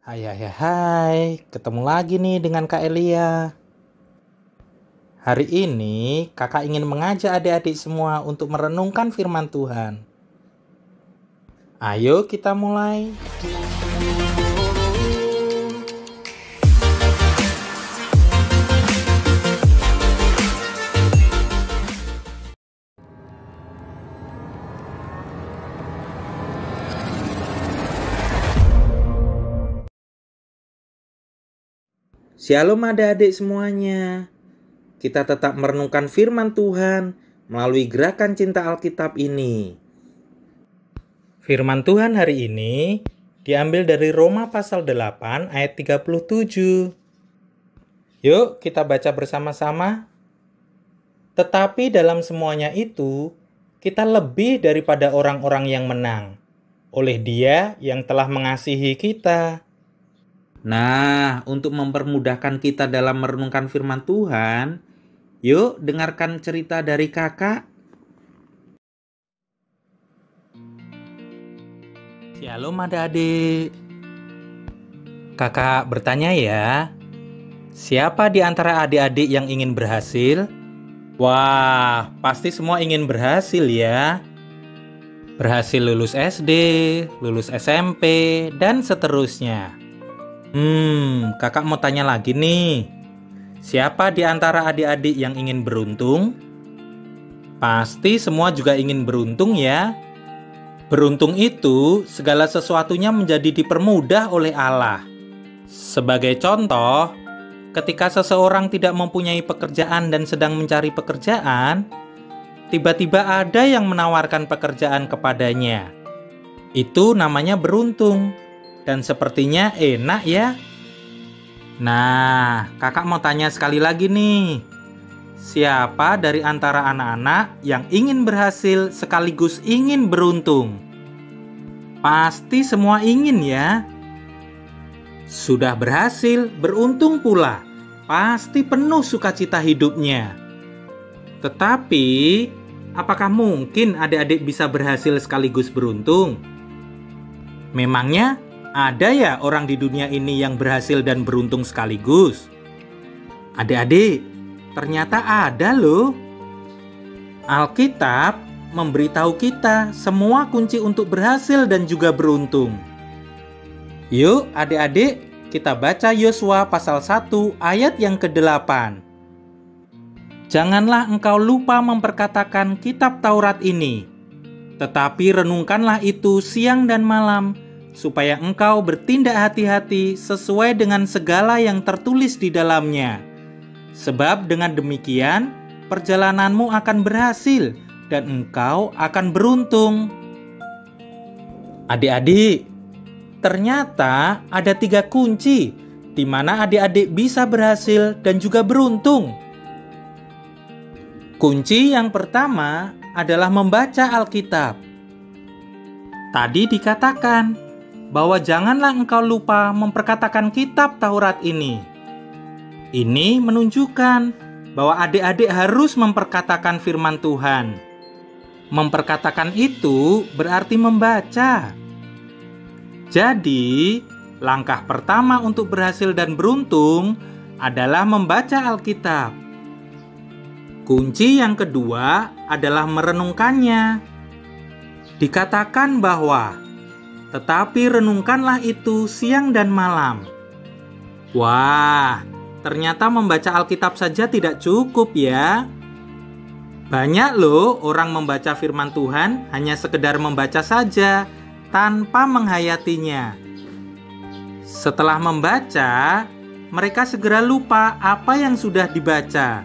Hai hai hai hai, ketemu lagi nih dengan Kak Elia. Hari ini kakak ingin mengajak adik-adik semua untuk merenungkan firman Tuhan. Ayo kita mulai. Shalom adik-adik semuanya. Kita tetap merenungkan firman Tuhan melalui gerakan cinta Alkitab ini. Firman Tuhan hari ini diambil dari Roma pasal 8 ayat 37. Yuk kita baca bersama-sama. Tetapi dalam semuanya itu, kita lebih daripada orang-orang yang menang, oleh Dia yang telah mengasihi kita. Nah, untuk mempermudahkan kita dalam merenungkan firman Tuhan, yuk dengarkan cerita dari kakak. Shalom adik-adik. Kakak bertanya ya, siapa di antara adik-adik yang ingin berhasil? Wah, pasti semua ingin berhasil ya. Berhasil lulus SD, lulus SMP, dan seterusnya. Kakak mau tanya lagi nih. Siapa di antara adik-adik yang ingin beruntung? Pasti semua juga ingin beruntung ya. Beruntung itu segala sesuatunya menjadi dipermudah oleh Allah. Sebagai contoh, ketika seseorang tidak mempunyai pekerjaan dan sedang mencari pekerjaan, tiba-tiba ada yang menawarkan pekerjaan kepadanya. Itu namanya beruntung. Dan sepertinya enak ya. Nah, kakak mau tanya sekali lagi nih. Siapa dari antara anak-anak yang ingin berhasil sekaligus ingin beruntung? Pasti semua ingin ya. Sudah berhasil, beruntung pula. Pasti penuh sukacita hidupnya. Tetapi, apakah mungkin adik-adik bisa berhasil sekaligus beruntung? Memangnya ada ya orang di dunia ini yang berhasil dan beruntung sekaligus? Adik-adik, ternyata ada loh. Alkitab memberitahu kita semua kunci untuk berhasil dan juga beruntung. Yuk adik-adik, kita baca Yosua pasal 1 ayat yang ke-8. Janganlah engkau lupa memperkatakan kitab Taurat ini, tetapi renungkanlah itu siang dan malam, supaya engkau bertindak hati-hati sesuai dengan segala yang tertulis di dalamnya. Sebab dengan demikian, perjalananmu akan berhasil dan engkau akan beruntung. Adik-adik, ternyata ada 3 kunci di mana adik-adik bisa berhasil dan juga beruntung. Kunci yang pertama adalah membaca Alkitab. Tadi dikatakan bahwa janganlah engkau lupa memperkatakan kitab Taurat ini. Ini menunjukkan bahwa adik-adik harus memperkatakan firman Tuhan. Memperkatakan itu berarti membaca. Jadi, langkah pertama untuk berhasil dan beruntung adalah membaca Alkitab. Kunci yang kedua adalah merenungkannya. Dikatakan bahwa tetapi renungkanlah itu siang dan malam. Wah, ternyata membaca Alkitab saja tidak cukup ya. Banyak loh orang membaca firman Tuhan hanya sekedar membaca saja, tanpa menghayatinya. Setelah membaca, mereka segera lupa apa yang sudah dibaca.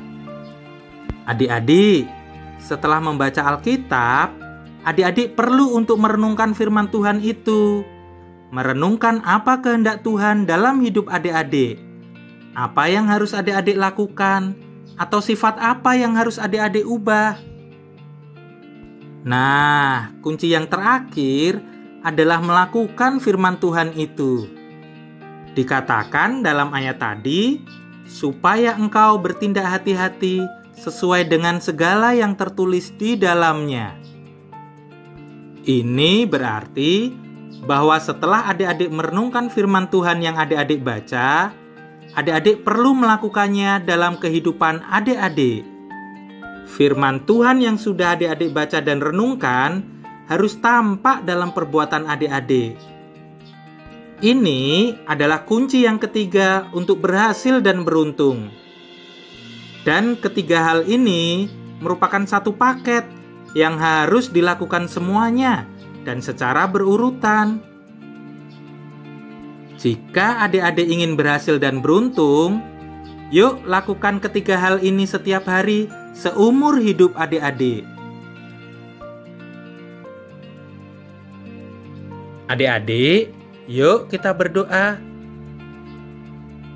Adik-adik, setelah membaca Alkitab, adik-adik perlu untuk merenungkan firman Tuhan itu. Merenungkan apa kehendak Tuhan dalam hidup adik-adik. Apa yang harus adik-adik lakukan, atau sifat apa yang harus adik-adik ubah. Nah, kunci yang terakhir adalah melakukan firman Tuhan itu. Dikatakan dalam ayat tadi, supaya engkau bertindak hati-hati sesuai dengan segala yang tertulis di dalamnya. Ini berarti bahwa setelah adik-adik merenungkan firman Tuhan yang adik-adik baca, adik-adik perlu melakukannya dalam kehidupan adik-adik. Firman Tuhan yang sudah adik-adik baca dan renungkan harus tampak dalam perbuatan adik-adik. Ini adalah kunci yang ketiga untuk berhasil dan beruntung. Dan ketiga hal ini merupakan satu paket yang harus dilakukan semuanya dan secara berurutan. Jika adik-adik ingin berhasil dan beruntung, yuk lakukan ketiga hal ini setiap hari seumur hidup adik-adik. Adik-adik, yuk kita berdoa.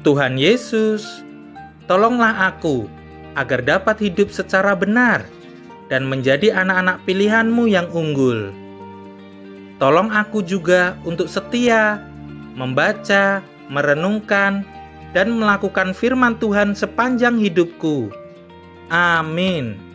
Tuhan Yesus, tolonglah aku agar dapat hidup secara benar dan menjadi anak-anak pilihan-Mu yang unggul. Tolong aku juga untuk setia, membaca, merenungkan, dan melakukan firman Tuhan sepanjang hidupku. Amin.